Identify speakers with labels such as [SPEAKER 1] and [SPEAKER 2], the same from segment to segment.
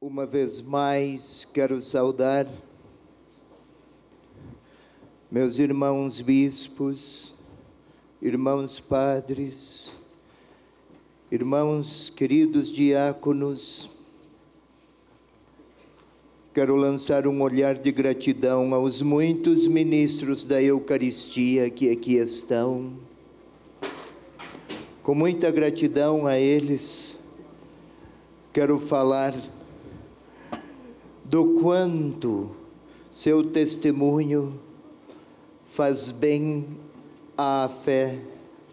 [SPEAKER 1] Uma vez mais, quero saudar meus irmãos bispos, irmãos padres, irmãos queridos diáconos. Quero lançar um olhar de gratidão aos muitos ministros da Eucaristia que aqui estão. Com muita gratidão a eles, quero falar do quanto seu testemunho faz bem à fé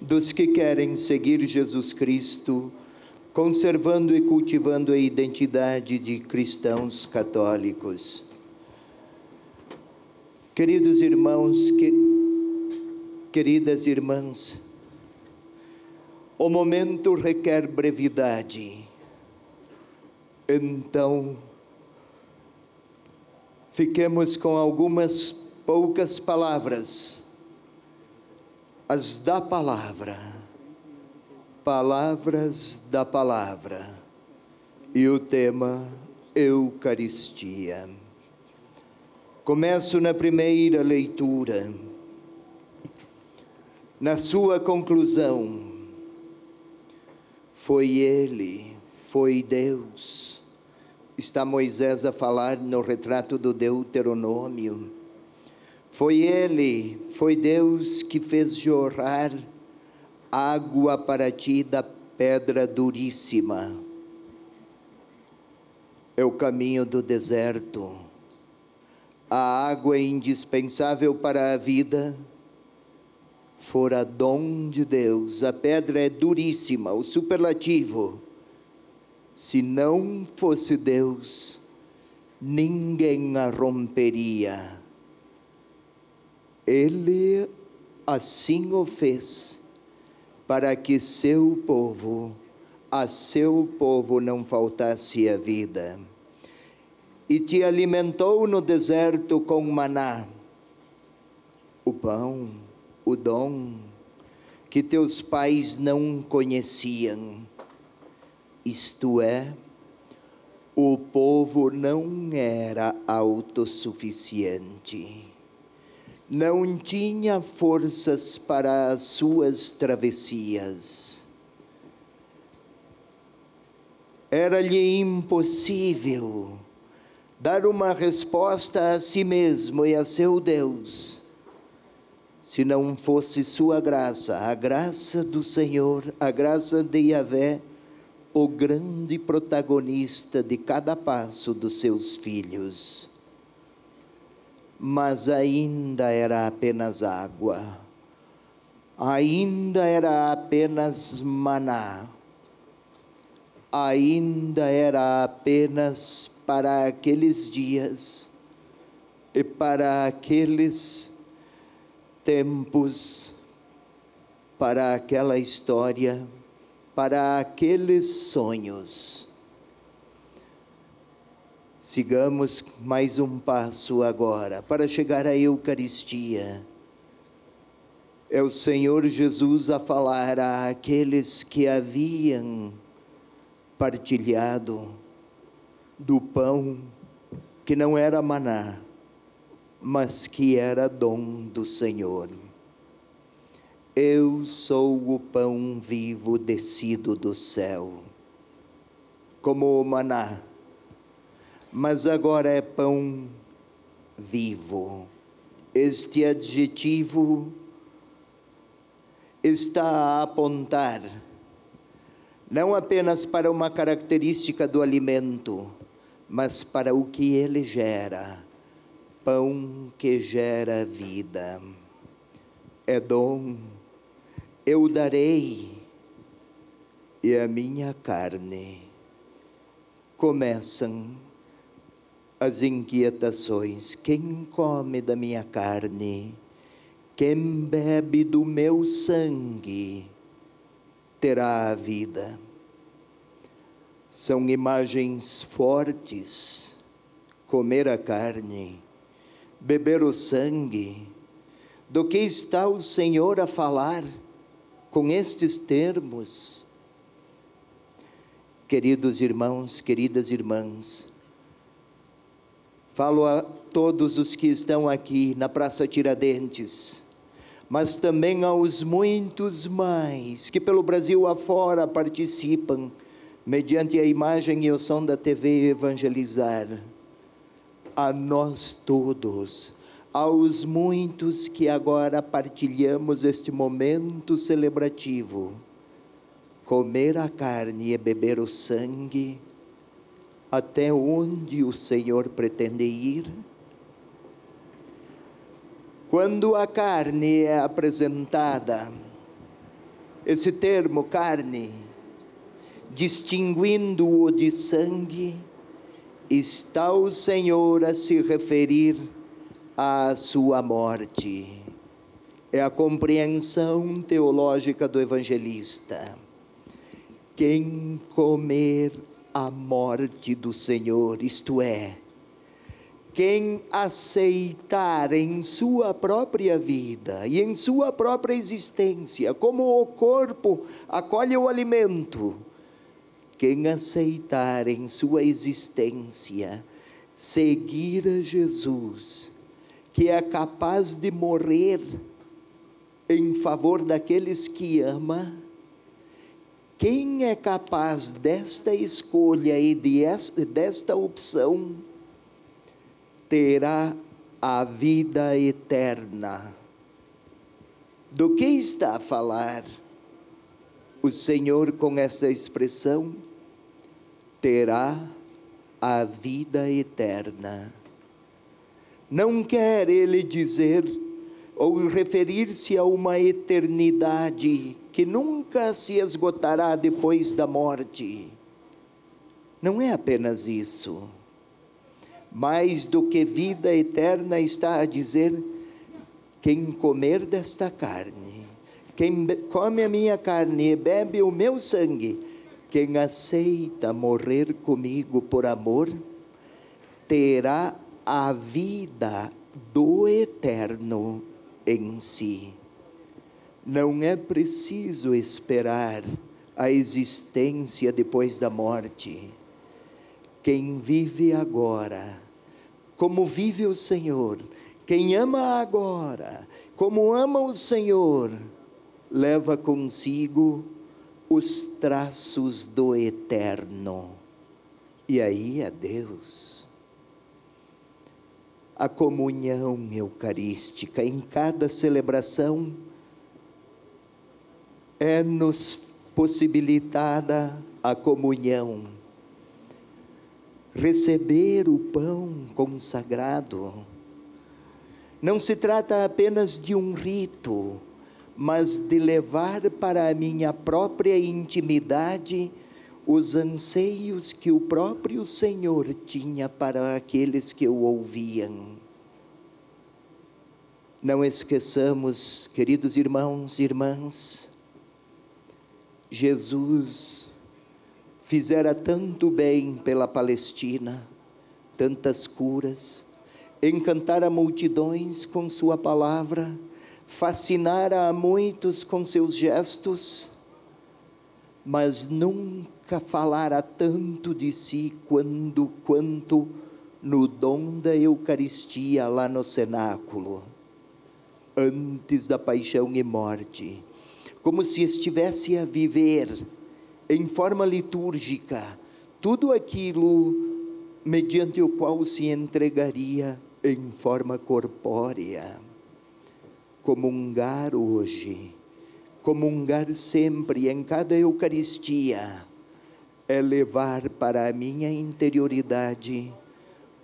[SPEAKER 1] dos que querem seguir Jesus Cristo, conservando e cultivando a identidade de cristãos católicos. Queridos irmãos, queridas irmãs, o momento requer brevidade. Então, fiquemos com algumas poucas palavras, as da palavra, palavras da palavra, e o tema Eucaristia. Começo na primeira leitura. Na sua conclusão, foi Ele, foi Deus. Está Moisés a falar no retrato do Deuteronômio. Foi Ele, foi Deus que fez jorrar água para ti da pedra duríssima. É o caminho do deserto. A água é indispensável para a vida. Fora dom de Deus. A pedra é duríssima, o superlativo. Se não fosse Deus, ninguém a romperia. Ele assim o fez, para que a seu povo não faltasse a vida. E te alimentou no deserto com maná, o pão, o dom, que teus pais não conheciam. Isto é, o povo não era autossuficiente, não tinha forças para as suas travessias. Era-lhe impossível dar uma resposta a si mesmo e a seu Deus, se não fosse sua graça, a graça do Senhor, a graça de Yahvé, o grande protagonista de cada passo dos seus filhos. Mas ainda era apenas água, ainda era apenas maná, ainda era apenas para aqueles dias e para aqueles tempos, para aquela história, para aqueles sonhos. Sigamos mais um passo agora, para chegar à Eucaristia. É o Senhor Jesus a falar àqueles que haviam partilhado do pão, que não era maná, mas que era dom do Senhor. Eu sou o pão vivo descido do céu, como o maná, mas agora é pão vivo. Este adjetivo está a apontar não apenas para uma característica do alimento, mas para o que ele gera, pão que gera vida. É dom. Eu darei, e a minha carne. Começam as inquietações. Quem come da minha carne, quem bebe do meu sangue, terá a vida. São imagens fortes. Comer a carne, beber o sangue. Do que está o Senhor a falar com estes termos? Queridos irmãos, queridas irmãs, Falo a todos os que estão aqui na Praça Tiradentes, mas também aos muitos mais que pelo Brasil afora participam, mediante a imagem e o som da TV Evangelizar. A nós todos, aos muitos que agora partilhamos este momento celebrativo, comer a carne e beber o sangue, até onde o Senhor pretende ir? Quando a carne é apresentada, esse termo carne, distinguindo-o de sangue, está o Senhor a se referir à sua morte. É a compreensão teológica do evangelista. Quem comer a morte do Senhor, isto é, quem aceitar em sua própria vida e em sua própria existência, como o corpo acolhe o alimento, quem aceitar em sua existência seguir a Jesus, que é capaz de morrer em favor daqueles que ama, quem é capaz desta escolha e desta opção, terá a vida eterna. Do que está a falar o Senhor com essa expressão? Terá a vida eterna. Não quer ele dizer ou referir-se a uma eternidade que nunca se esgotará depois da morte. Não é apenas isso. Mais do que vida eterna, está a dizer: quem comer desta carne, quem come a minha carne e bebe o meu sangue, quem aceita morrer comigo por amor, terá a vida do eterno em si. Não é preciso esperar a existência depois da morte. Quem vive agora, como vive o Senhor, quem ama agora, como ama o Senhor, leva consigo os traços do eterno. E aí é Deus. A comunhão eucarística em cada celebração é-nos possibilitada a comunhão. Receber o pão consagrado não se trata apenas de um rito, mas de levar para a minha própria intimidade os anseios que o próprio Senhor tinha para aqueles que o ouviam. Não esqueçamos, queridos irmãos e irmãs, Jesus fizera tanto bem pela Palestina, tantas curas, encantara multidões com sua palavra, fascinara a muitos com seus gestos, mas nunca falara tanto de si quanto no dom da Eucaristia lá no cenáculo, antes da paixão e morte, como se estivesse a viver em forma litúrgica tudo aquilo mediante o qual se entregaria em forma corpórea. Comungar hoje, comungar sempre em cada Eucaristia, é levar para a minha interioridade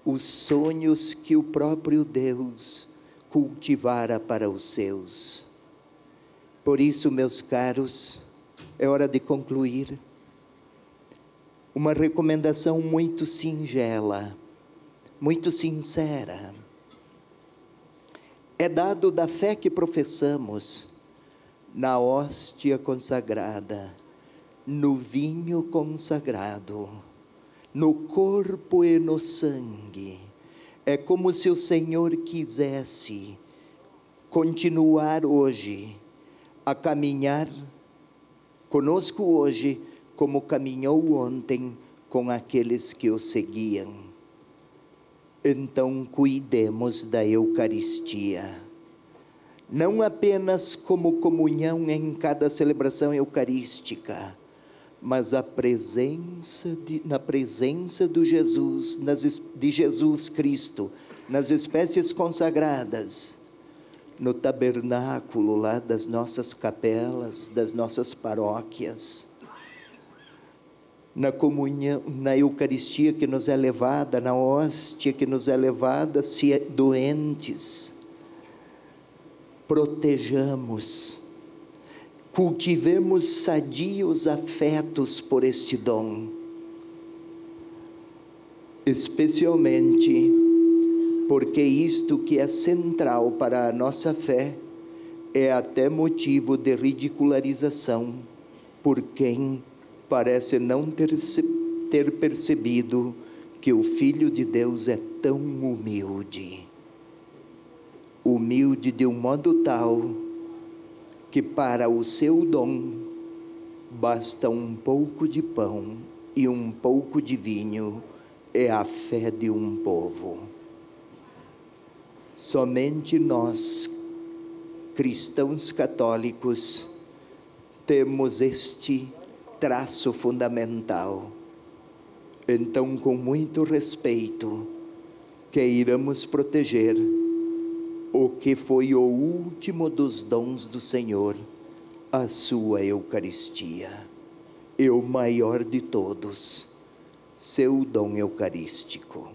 [SPEAKER 1] os sonhos que o próprio Deus cultivara para os seus. Por isso, meus caros, é hora de concluir. Uma recomendação muito singela, muito sincera. É dado da fé que professamos na hóstia consagrada, no vinho consagrado, no corpo e no sangue. É como se o Senhor quisesse continuar hoje a caminhar conosco hoje, como caminhou ontem com aqueles que o seguiam. Então, cuidemos da Eucaristia, não apenas como comunhão em cada celebração eucarística, mas na presença de Jesus Cristo, nas espécies consagradas, no tabernáculo lá das nossas capelas, das nossas paróquias, na comunhão, na Eucaristia que nos é levada, na hóstia que nos é levada, se doentes. Protejamos, cultivemos sadios afetos por este dom, especialmente porque isto que é central para a nossa fé é até motivo de ridicularização por quem parece não ter percebido que o Filho de Deus é tão humilde. Humilde de um modo tal que para o seu dom basta um pouco de pão e um pouco de vinho, é a fé de um povo. Somente nós, cristãos católicos, temos este traço fundamental. Então, com muito respeito, que iremos proteger o que foi o último dos dons do Senhor, a sua Eucaristia, e o maior de todos, seu dom eucarístico.